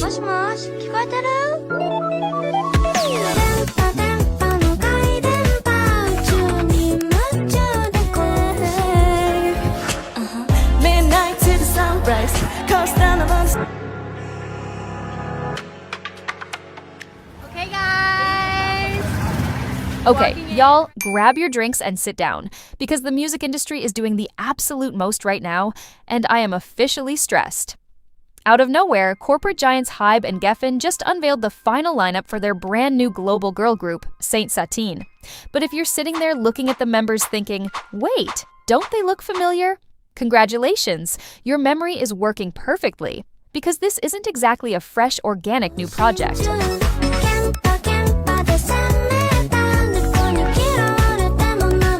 もしもし、聞こえてる？Midnight to the sunrise, coast down of us. Okay, guys. Okay, y'all, grab your drinks and sit down, because the music industry is doing the absolute most right now, and I am officially stressed. Out of nowhere, corporate giants HYBE and Geffen just unveiled the final lineup for their brand new global girl group, Saint Satine. But if you're sitting there looking at the members thinking, wait, don't they look familiar? Congratulations, your memory is working perfectly, because this isn't exactly a fresh, organic new project.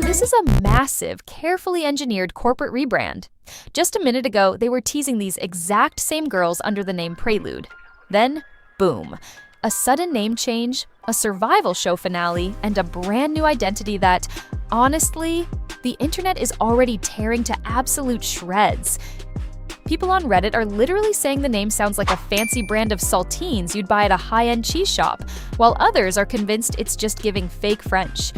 This is a massive, carefully engineered corporate rebrand. Just a minute ago, they were teasing these exact same girls under the name Prelude. Then, boom. A sudden name change, a survival show finale, and a brand new identity that, honestly, the internet is already tearing to absolute shreds. People on Reddit are literally saying the name sounds like a fancy brand of saltines you'd buy at a high-end cheese shop, while others are convinced it's just giving fake French.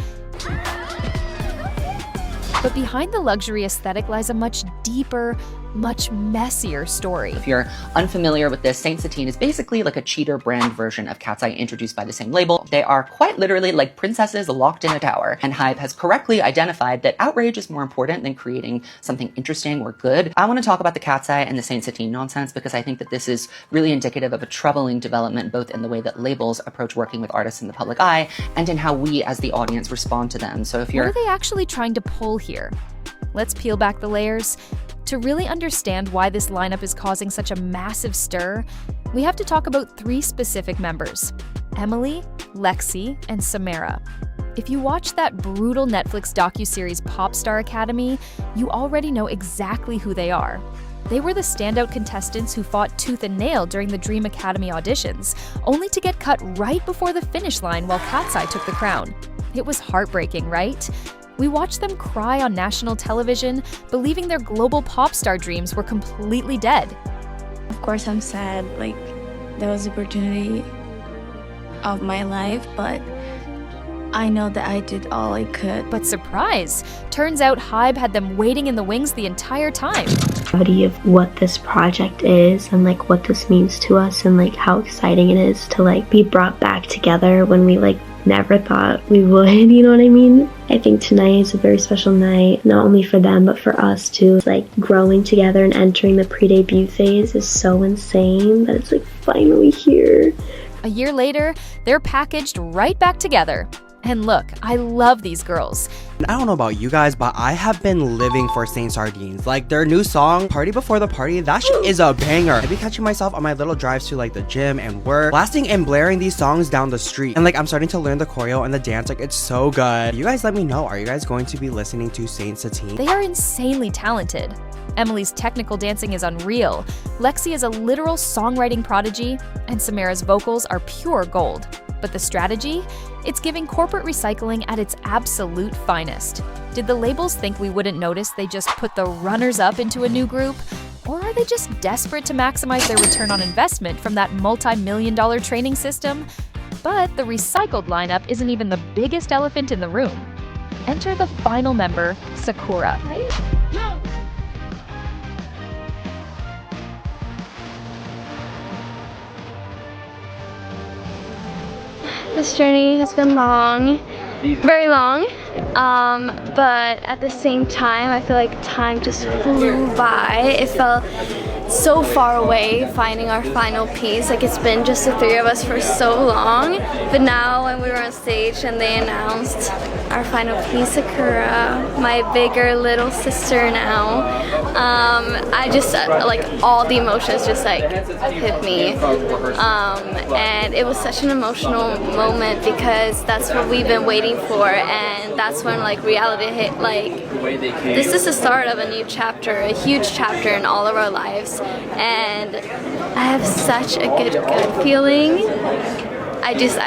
But behind the luxury aesthetic lies a much deeper, much messier story. If you're unfamiliar with this, Saint Satine is basically like a cheater brand version of Katseye introduced by the same label. They are quite literally like princesses locked in a tower, and HYBE has correctly identified that outrage is more important than creating something interesting or good. I want to talk about the Katseye and the Saint Satine nonsense because I think that this is really indicative of a troubling development both in the way that labels approach working with artists in the public eye and in how we as the audience respond to them. So if you're— What are they actually trying to pull here? Let's peel back the layers. To really understand why this lineup is causing such a massive stir, we have to talk about three specific members: Emily, Lexie, and Samara. If you watched that brutal Netflix docuseries Popstar Academy, you already know exactly who they are. They were the standout contestants who fought tooth and nail during the Dream Academy auditions, only to get cut right before the finish line while Katseye took the crown. It was heartbreaking, right? We watched them cry on national television, believing their global pop star dreams were completely dead. Of course I'm sad, like, that was the opportunity of my life, but I know that I did all I could. But surprise! Turns out HYBE had them waiting in the wings the entire time. Of what this project is and like what this means to us and like how exciting it is to like be brought back together when we like never thought we would, you know what I mean? I think tonight is a very special night, not only for them but for us too. Like growing together and entering the pre-debut phase is so insane that it's like finally here. A year later, they're packaged right back together. And look, I love these girls. I don't know about you guys, but I have been living for Saint Sardines. Like their new song, Party Before the Party, that shit is a banger. I be catching myself on my little drives to like the gym and work, blasting and blaring these songs down the street. And like I'm starting to learn the choreo and the dance, like it's so good. You guys let me know, are you guys going to be listening to Saint Satine? They are insanely talented. Emily's technical dancing is unreal, Lexie is a literal songwriting prodigy, and Samara's vocals are pure gold. But the strategy? It's giving corporate recycling at its absolute finest. Did the labels think we wouldn't notice they just put the runners-up into a new group? Or are they just desperate to maximize their return on investment from that multi-million-dollar training system? But the recycled lineup isn't even the biggest elephant in the room. Enter the final member, Sakura. This journey has been long, very long, but at the same time I feel like time just flew by. It felt so far away finding our final piece. Like it's been just the three of us for so long, but now when we were on stage and they announced our final piece, Sakura, my bigger little sister now, I just like all the emotions just like hit me, and it was such an emotional moment because that's what we've been waiting for, and that's when like reality hit. Like this is the start of a new chapter, a huge chapter in all of our lives, and I have such a good feeling. I just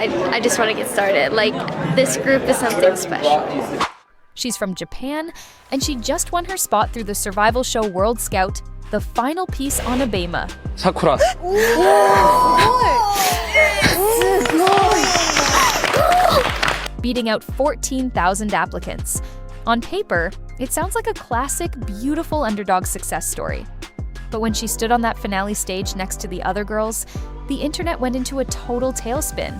want to get started. Like this group is something special. She's from Japan, and she just won her spot through the survival show World Scout, the final piece on HYBE. Sakura. beating out 14,000 applicants. On paper, it sounds like a classic, beautiful underdog success story. But when she stood on that finale stage next to the other girls, the internet went into a total tailspin.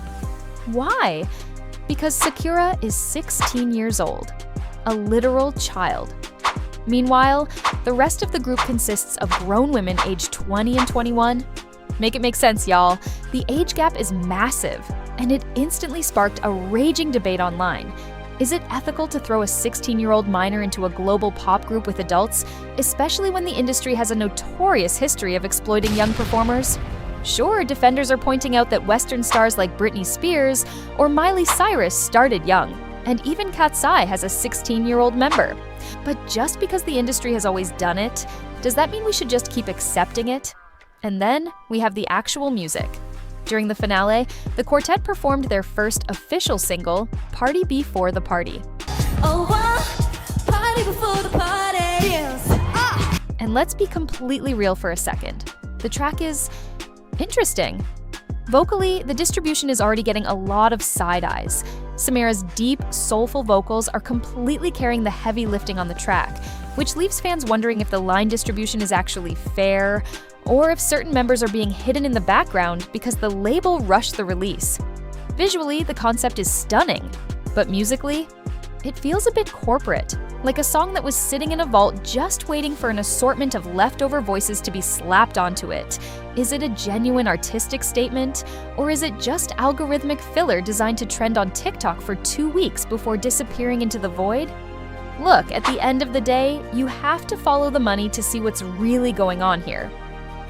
Why? Because Sakura is 16 years old, a literal child. Meanwhile, the rest of the group consists of grown women aged 20 and 21. Make it make sense, y'all. The age gap is massive, and it instantly sparked a raging debate online. Is it ethical to throw a 16-year-old minor into a global pop group with adults, especially when the industry has a notorious history of exploiting young performers? Sure, defenders are pointing out that Western stars like Britney Spears or Miley Cyrus started young, and even Katseye has a 16-year-old member. But just because the industry has always done it, does that mean we should just keep accepting it? And then we have the actual music. During the finale, the quartet performed their first official single, Party Before the Party. Oh, party before the party. Yes. And let's be completely real for a second. The track is interesting. Vocally, the distribution is already getting a lot of side eyes. Samara's deep, soulful vocals are completely carrying the heavy lifting on the track, which leaves fans wondering if the line distribution is actually fair, or if certain members are being hidden in the background because the label rushed the release. Visually, the concept is stunning, but musically, it feels a bit corporate, like a song that was sitting in a vault just waiting for an assortment of leftover voices to be slapped onto it. Is it a genuine artistic statement, or is it just algorithmic filler designed to trend on TikTok for 2 weeks before disappearing into the void? Look, at the end of the day, you have to follow the money to see what's really going on here.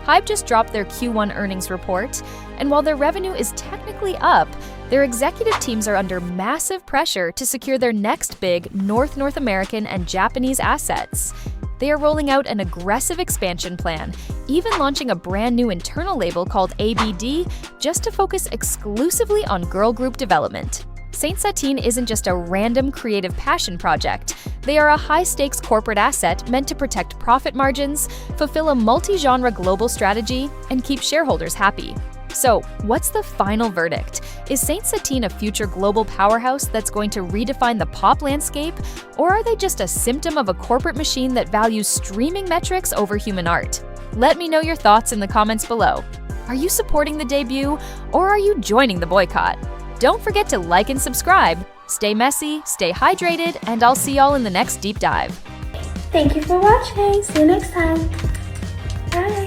HYBE just dropped their Q1 earnings report, and while their revenue is technically up, their executive teams are under massive pressure to secure their next big North American and Japanese assets. They are rolling out an aggressive expansion plan, even launching a brand new internal label called ABD just to focus exclusively on girl group development. Saint Satine isn't just a random creative passion project. They are a high-stakes corporate asset meant to protect profit margins, fulfill a multi-genre global strategy, and keep shareholders happy. So, what's the final verdict? Is Saint Satine a future global powerhouse that's going to redefine the pop landscape, or are they just a symptom of a corporate machine that values streaming metrics over human art? Let me know your thoughts in the comments below. Are you supporting the debut, or are you joining the boycott? Don't forget to like and subscribe. Stay messy, stay hydrated, and I'll see y'all in the next deep dive. Thank you for watching. See you next time. Bye.